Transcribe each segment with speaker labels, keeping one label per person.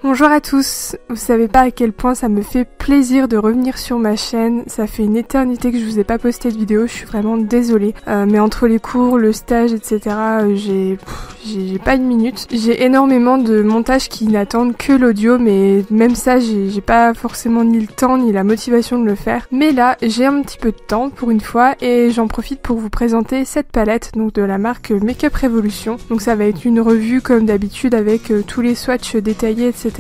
Speaker 1: Bonjour à tous, vous savez pas à quel point ça me fait plaisir de revenir sur ma chaîne, ça fait une éternité que je vous ai pas posté de vidéo, je suis vraiment désolée, mais entre les cours, le stage, etc, j'ai pas une minute. J'ai énormément de montages qui n'attendent que l'audio, mais même ça j'ai pas forcément ni le temps ni la motivation de le faire. Mais là j'ai un petit peu de temps pour une fois et j'en profite pour vous présenter cette palette donc de la marque Makeup Revolution. Donc ça va être une revue comme d'habitude avec tous les swatchs détaillés, etc.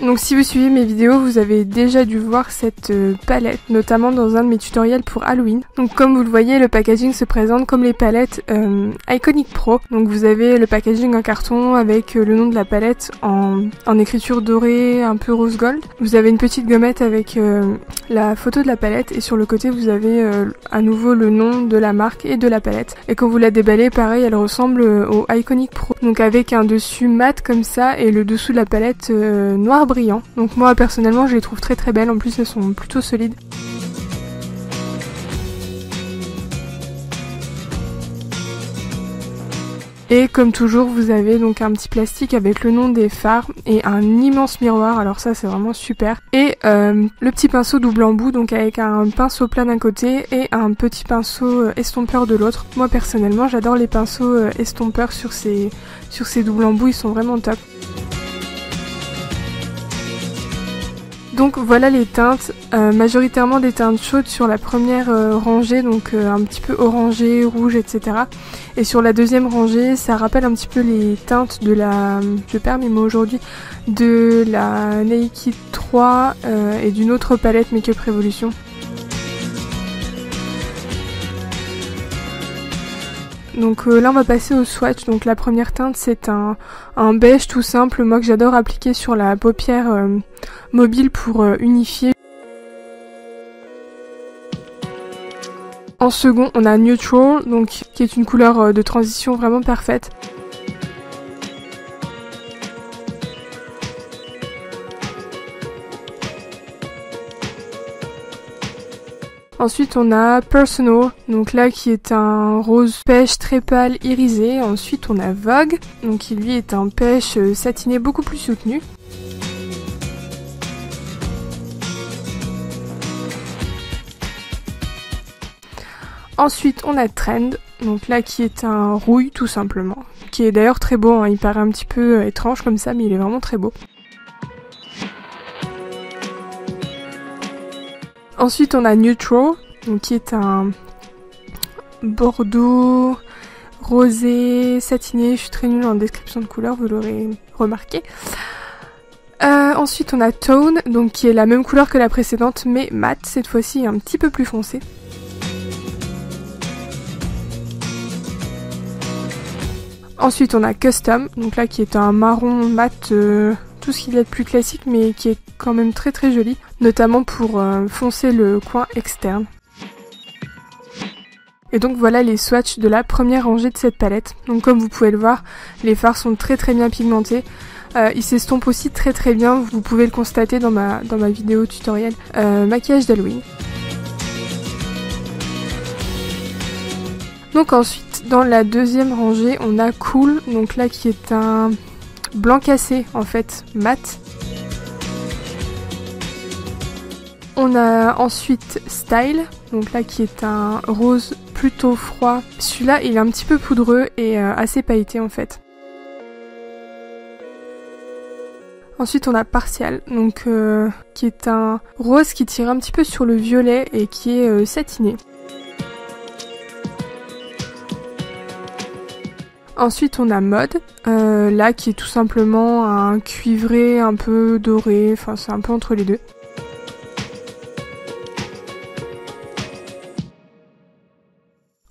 Speaker 1: Donc si vous suivez mes vidéos, vous avez déjà dû voir cette palette, notamment dans un de mes tutoriels pour Halloween. Donc comme vous le voyez, le packaging se présente comme les palettes Iconic Pro. Donc vous avez le packaging en carton avec le nom de la palette en écriture dorée, un peu rose gold. Vous avez une petite gommette avec la photo de la palette et sur le côté vous avez à nouveau le nom de la marque et de la palette. Et quand vous la déballez, pareil, elle ressemble au Iconic Pro. Donc avec un dessus mat comme ça et le dessous de la palette noir brillant. Donc moi personnellement je les trouve très belles, en plus elles sont plutôt solides. Et comme toujours vous avez donc un petit plastique avec le nom des fards et un immense miroir, alors ça c'est vraiment super. Et le petit pinceau double embout, donc avec un pinceau plat d'un côté et un petit pinceau estompeur de l'autre. Moi personnellement j'adore les pinceaux estompeurs sur ces doubles embouts, ils sont vraiment top. Donc voilà les teintes, majoritairement des teintes chaudes sur la première rangée, donc un petit peu orangé, rouge, etc. Et sur la deuxième rangée, ça rappelle un petit peu les teintes de la, je perds mes mots aujourd'hui, de la Naked 3 et d'une autre palette Makeup Revolution. Donc là on va passer au swatch. Donc la première teinte c'est un beige tout simple, moi que j'adore appliquer sur la paupière mobile pour unifier. En second on a Neutral, donc qui est une couleur de transition vraiment parfaite. Ensuite on a Personal, donc là qui est un rose pêche très pâle irisé. Ensuite on a Vogue, donc qui lui est un pêche satiné beaucoup plus soutenu. Ensuite on a Trend, donc là qui est un rouille tout simplement, qui est d'ailleurs très beau, hein. Il paraît un petit peu étrange comme ça mais il est vraiment très beau. Ensuite on a Neutral, donc qui est un bordeaux rosé satiné, je suis très nulle en description de couleur, vous l'aurez remarqué. Ensuite on a Tone, donc qui est la même couleur que la précédente mais mat, cette fois-ci un petit peu plus foncé. Ensuite on a Custom, donc là qui est un marron mat, tout ce qu'il y a de plus classique mais qui est quand même très joli, notamment pour foncer le coin externe. Et donc voilà les swatchs de la première rangée de cette palette. Donc comme vous pouvez le voir, les fards sont très bien pigmentés. Ils s'estompent aussi très bien, vous pouvez le constater dans ma vidéo tutoriel maquillage d'Halloween. Donc ensuite dans la deuxième rangée on a Cool, donc là qui est un blanc cassé en fait, mat. On a ensuite Style, donc là qui est un rose plutôt froid. Celui-là il est un petit peu poudreux et assez pailleté en fait. Ensuite on a Partial, donc qui est un rose qui tire un petit peu sur le violet et qui est satiné. Ensuite on a Mode, là qui est tout simplement un cuivré un peu doré, enfin c'est un peu entre les deux.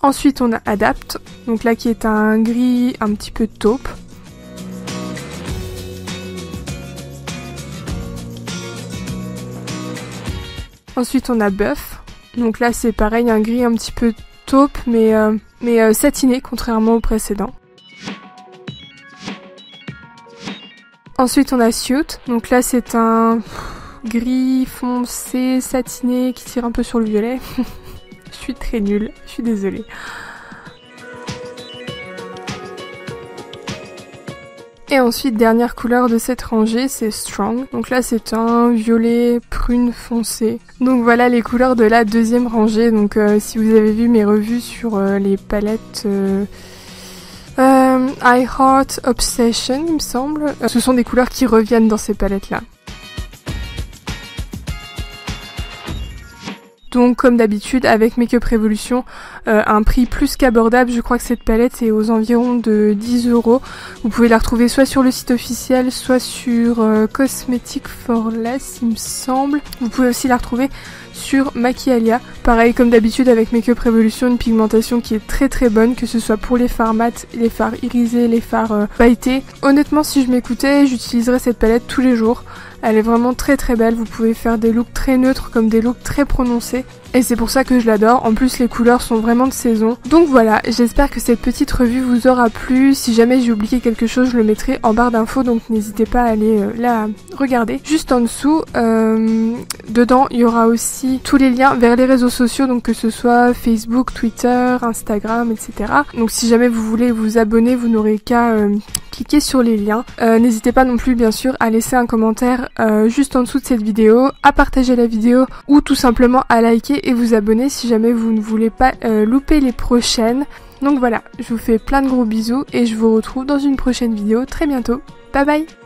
Speaker 1: Ensuite on a Adapt, donc là qui est un gris un petit peu taupe. Ensuite on a Buff, donc là c'est pareil, un gris un petit peu taupe mais satiné contrairement au précédent. Ensuite on a Suit, donc là c'est un gris foncé satiné qui tire un peu sur le violet. Je suis très nulle, je suis désolée. ensuite, dernière couleur de cette rangée, c'est Strong. Donc là, c'est un violet prune foncé. Donc voilà les couleurs de la deuxième rangée. Donc si vous avez vu mes revues sur les palettes I Heart Obsession, il me semble, ce sont des couleurs qui reviennent dans ces palettes-là. Donc comme d'habitude avec Make Up Revolution, un prix plus qu'abordable, je crois que cette palette est aux environs de 10 €. Vous pouvez la retrouver soit sur le site officiel, soit sur Cosmetic for Less il me semble. Vous pouvez aussi la retrouver sur Maquialia. Pareil comme d'habitude avec Make Up Revolution, une pigmentation qui est très très bonne, que ce soit pour les fards mat, les fards irisés, les fards pailletés. Honnêtement si je m'écoutais, j'utiliserais cette palette tous les jours. Elle est vraiment très très belle, vous pouvez faire des looks très neutres comme des looks très prononcés. Et c'est pour ça que je l'adore, en plus les couleurs sont vraiment de saison. Donc voilà, j'espère que cette petite revue vous aura plu. Si jamais j'ai oublié quelque chose, je le mettrai en barre d'infos, donc n'hésitez pas à aller la regarder. Juste en dessous, dedans il y aura aussi tous les liens vers les réseaux sociaux, donc que ce soit Facebook, Twitter, Instagram, etc. Donc si jamais vous voulez vous abonner, vous n'aurez qu'à cliquer sur les liens. N'hésitez pas non plus bien sûr à laisser un commentaire juste en dessous de cette vidéo, à partager la vidéo ou tout simplement à liker et vous abonner si jamais vous ne voulez pas louper les prochaines. Donc voilà, je vous fais plein de gros bisous et je vous retrouve dans une prochaine vidéo très bientôt. Bye bye!